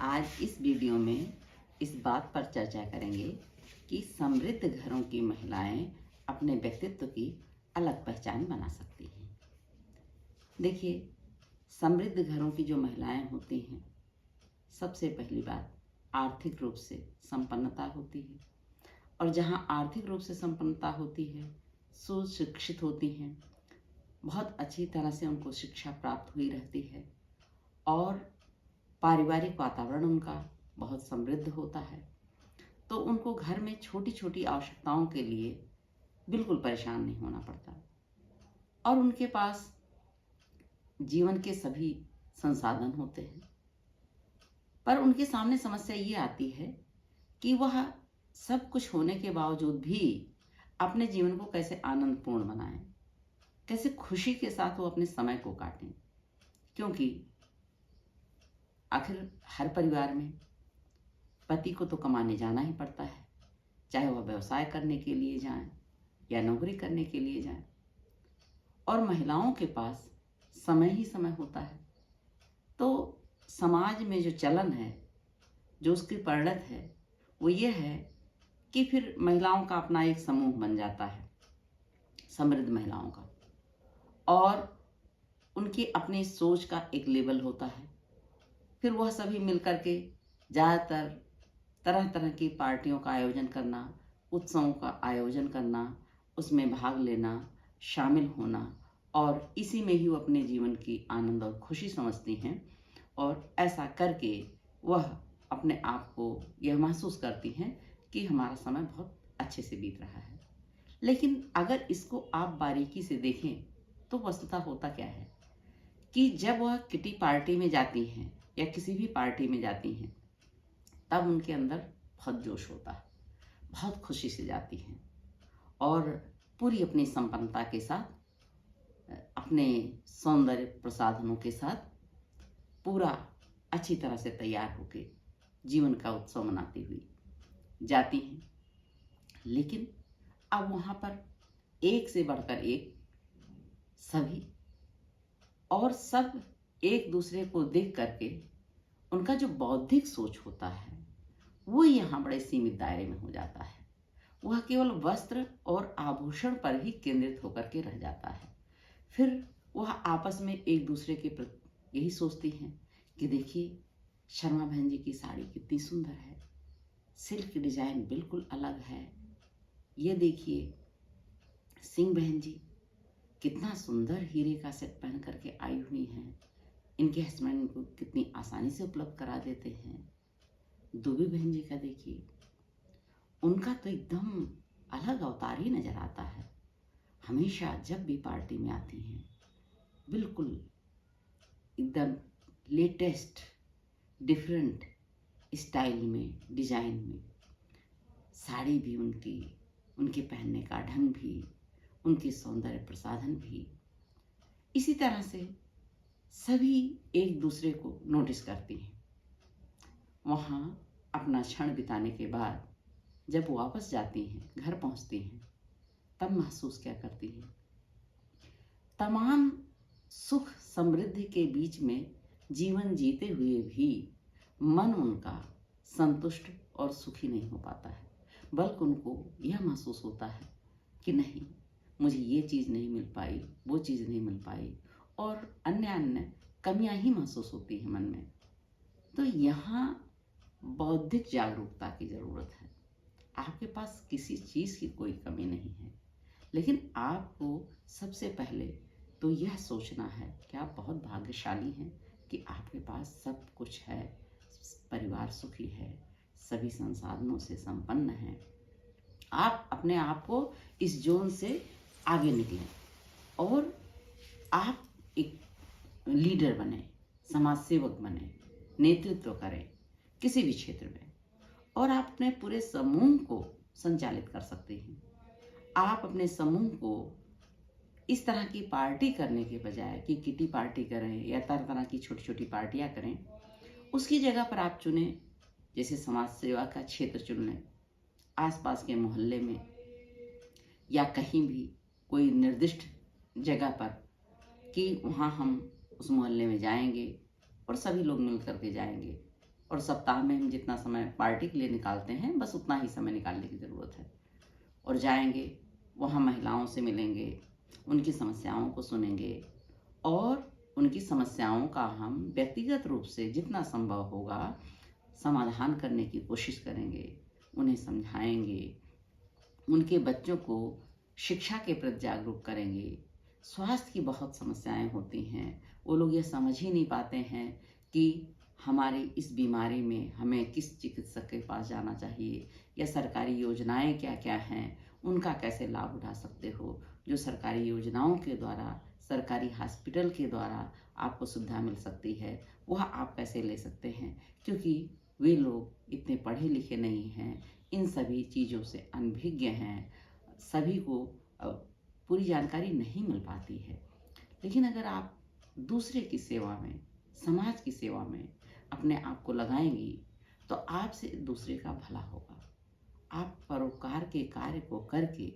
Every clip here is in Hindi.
आज इस वीडियो में इस बात पर चर्चा करेंगे कि समृद्ध घरों की महिलाएं अपने व्यक्तित्व की अलग पहचान बना सकती हैं। देखिए, समृद्ध घरों की जो महिलाएं होती हैं, सबसे पहली बात आर्थिक रूप से संपन्नता होती है। और जहां आर्थिक रूप से संपन्नता होती है, सुशिक्षित होती हैं, बहुत अच्छी तरह से उनको शिक्षा प्राप्त हुई रहती है और पारिवारिक वातावरण उनका बहुत समृद्ध होता है, तो उनको घर में छोटी छोटी आवश्यकताओं के लिए बिल्कुल परेशान नहीं होना पड़ता और उनके पास जीवन के सभी संसाधन होते हैं। पर उनके सामने समस्या ये आती है कि वह सब कुछ होने के बावजूद भी अपने जीवन को कैसे आनंदपूर्ण बनाएं, कैसे खुशी के साथ वो अपने समय को काटें। क्योंकि आखिर हर परिवार में पति को तो कमाने जाना ही पड़ता है, चाहे वह व्यवसाय करने के लिए जाएं या नौकरी करने के लिए जाएं। और महिलाओं के पास समय ही समय होता है। तो समाज में जो चलन है, जो उसकी परिणत है, वो ये है कि फिर महिलाओं का अपना एक समूह बन जाता है, समृद्ध महिलाओं का, और उनकी अपनी सोच का एक लेवल होता है। फिर वह सभी मिलकर के ज़्यादातर तरह तरह की पार्टियों का आयोजन करना, उत्सवों का आयोजन करना, उसमें भाग लेना, शामिल होना, और इसी में ही वो अपने जीवन की आनंद और खुशी समझती हैं। और ऐसा करके वह अपने आप को यह महसूस करती हैं कि हमारा समय बहुत अच्छे से बीत रहा है। लेकिन अगर इसको आप बारीकी से देखें तो वस्तुतः होता क्या है कि जब वह किटी पार्टी में जाती हैं या किसी भी पार्टी में जाती हैं, तब उनके अंदर बहुत जोश होता है, बहुत खुशी से जाती हैं और पूरी अपनी संपन्नता के साथ, अपने सौंदर्य प्रसाधनों के साथ पूरा अच्छी तरह से तैयार होकर जीवन का उत्सव मनाती हुई जाती हैं। लेकिन अब वहाँ पर एक से बढ़कर एक सभी, और सब एक दूसरे को देख करके उनका जो बौद्धिक सोच होता है वो यहाँ बड़े सीमित दायरे में हो जाता है। वह केवल वस्त्र और आभूषण पर ही केंद्रित होकर के रह जाता है। फिर वह आपस में एक दूसरे के प्रति यही सोचती हैं कि देखिए, शर्मा बहन जी की साड़ी कितनी सुंदर है, सिल्क डिजाइन बिल्कुल अलग है, ये देखिए सिंह बहन जी कितना सुंदर हीरे का सेट पहन करके आई हुई हैं, इनके हस्बैंड को कितनी आसानी से उपलब्ध करा देते हैं। दुबे बहन जी का देखिए, उनका तो एकदम अलग अवतार ही नजर आता है। हमेशा जब भी पार्टी में आती हैं, बिल्कुल एकदम लेटेस्ट डिफरेंट स्टाइल में, डिजाइन में, साड़ी भी उनकी, उनके पहनने का ढंग भी, उनके सौंदर्य प्रसाधन भी, इसी तरह से सभी एक दूसरे को नोटिस करती हैं। वहाँ अपना क्षण बिताने के बाद जब वापस जाती हैं, घर पहुँचती हैं, तब महसूस क्या करती हैं? तमाम सुख समृद्धि के बीच में जीवन जीते हुए भी मन उनका संतुष्ट और सुखी नहीं हो पाता है, बल्कि उनको यह महसूस होता है कि नहीं, मुझे ये चीज़ नहीं मिल पाई, वो चीज़ नहीं मिल पाई, और अन्य अन्य कमियां ही महसूस होती हैं मन में। तो यहाँ बौद्धिक जागरूकता की ज़रूरत है। आपके पास किसी चीज़ की कोई कमी नहीं है, लेकिन आपको सबसे पहले तो यह सोचना है कि आप बहुत भाग्यशाली हैं कि आपके पास सब कुछ है, परिवार सुखी है, सभी संसाधनों से संपन्न है। आप अपने आप को इस जोन से आगे निकलें और आप एक लीडर बने, समाज सेवक बने, नेतृत्व करें किसी भी क्षेत्र में, और आप अपने पूरे समूह को संचालित कर सकते हैं। आप अपने समूह को इस तरह की पार्टी करने के बजाय कि किटी पार्टी करें या तरह तरह की छोटी छोटी पार्टियां करें, उसकी जगह पर आप चुनें, जैसे समाज सेवा का क्षेत्र चुन लें, आसपास के मोहल्ले में या कहीं भी कोई निर्दिष्ट जगह पर, कि वहाँ हम उस मोहल्ले में जाएंगे और सभी लोग मिल करके जाएंगे और सप्ताह में हम जितना समय पार्टी के लिए निकालते हैं बस उतना ही समय निकालने की ज़रूरत है। और जाएंगे, वहाँ महिलाओं से मिलेंगे, उनकी समस्याओं को सुनेंगे और उनकी समस्याओं का हम व्यक्तिगत रूप से जितना संभव होगा समाधान करने की कोशिश करेंगे, उन्हें समझाएंगे, उनके बच्चों को शिक्षा के प्रति जागरूक करेंगे। स्वास्थ्य की बहुत समस्याएं होती हैं, वो लोग ये समझ ही नहीं पाते हैं कि हमारी इस बीमारी में हमें किस चिकित्सक के पास जाना चाहिए या सरकारी योजनाएं क्या क्या हैं, उनका कैसे लाभ उठा सकते हो। जो सरकारी योजनाओं के द्वारा, सरकारी हॉस्पिटल के द्वारा आपको सुविधा मिल सकती है, वह आप कैसे ले सकते हैं, क्योंकि वे लोग इतने पढ़े लिखे नहीं हैं, इन सभी चीज़ों से अनभिज्ञ हैं, सभी को पूरी जानकारी नहीं मिल पाती है। लेकिन अगर आप दूसरे की सेवा में, समाज की सेवा में अपने आप को लगाएंगी तो आपसे दूसरे का भला होगा। आप परोपकार के कार्य को करके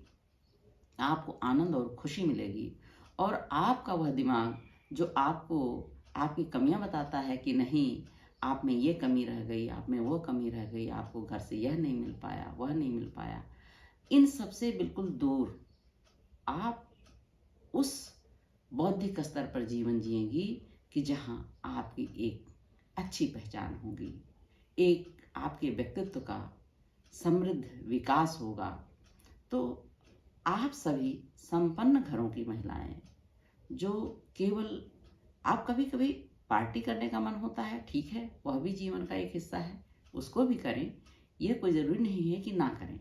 आपको आनंद और खुशी मिलेगी और आपका वह दिमाग जो आपको आपकी कमियां बताता है कि नहीं, आप में ये कमी रह गई, आप में वो कमी रह गई, आपको घर से यह नहीं मिल पाया, वह नहीं मिल पाया, इन सब से बिल्कुल दूर आप उस बौद्धिक स्तर पर जीवन जिएंगी कि जहाँ आपकी एक अच्छी पहचान होगी, एक आपके व्यक्तित्व का समृद्ध विकास होगा। तो आप सभी संपन्न घरों की महिलाएं जो केवल, आप कभी कभी पार्टी करने का मन होता है, ठीक है, वह भी जीवन का एक हिस्सा है, उसको भी करें, ये कोई ज़रूरी नहीं है कि ना करें।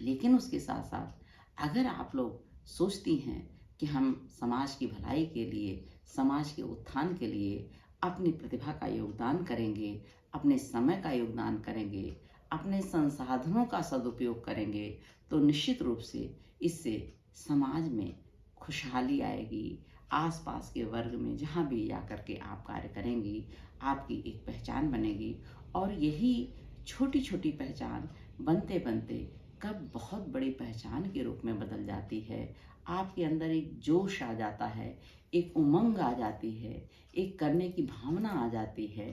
लेकिन उसके साथ साथ अगर आप लोग सोचती हैं कि हम समाज की भलाई के लिए, समाज के उत्थान के लिए अपनी प्रतिभा का योगदान करेंगे, अपने समय का योगदान करेंगे, अपने संसाधनों का सदुपयोग करेंगे, तो निश्चित रूप से इससे समाज में खुशहाली आएगी। आसपास के वर्ग में जहाँ भी जाकर के आप कार्य करेंगी, आपकी एक पहचान बनेगी और यही छोटी छोटी पहचान बनते बनते कब बहुत बड़ी पहचान के रूप में बदल जाती है। आपके अंदर एक जोश आ जाता है, एक उमंग आ जाती है, एक करने की भावना आ जाती है।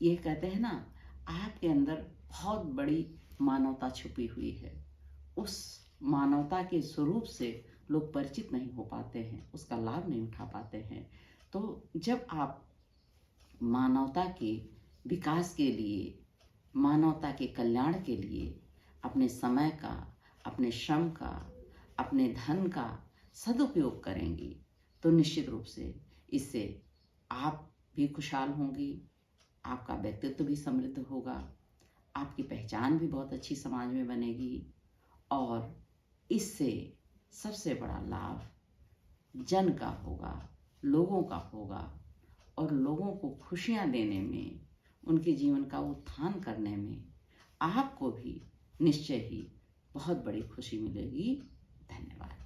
ये कहते हैं ना, आपके अंदर बहुत बड़ी मानवता छुपी हुई है। उस मानवता के स्वरूप से लोग परिचित नहीं हो पाते हैं, उसका लाभ नहीं उठा पाते हैं। तो जब आप मानवता के विकास के लिए, मानवता के कल्याण के लिए अपने समय का, अपने श्रम का, अपने धन का सदुपयोग करेंगी, तो निश्चित रूप से इससे आप भी खुशहाल होंगी, आपका व्यक्तित्व भी समृद्ध होगा, आपकी पहचान भी बहुत अच्छी समाज में बनेगी और इससे सबसे बड़ा लाभ जन का होगा, लोगों का होगा और लोगों को खुशियां देने में, उनके जीवन का उत्थान करने में आपको भी निश्चय ही बहुत बड़ी खुशी मिलेगी। धन्यवाद।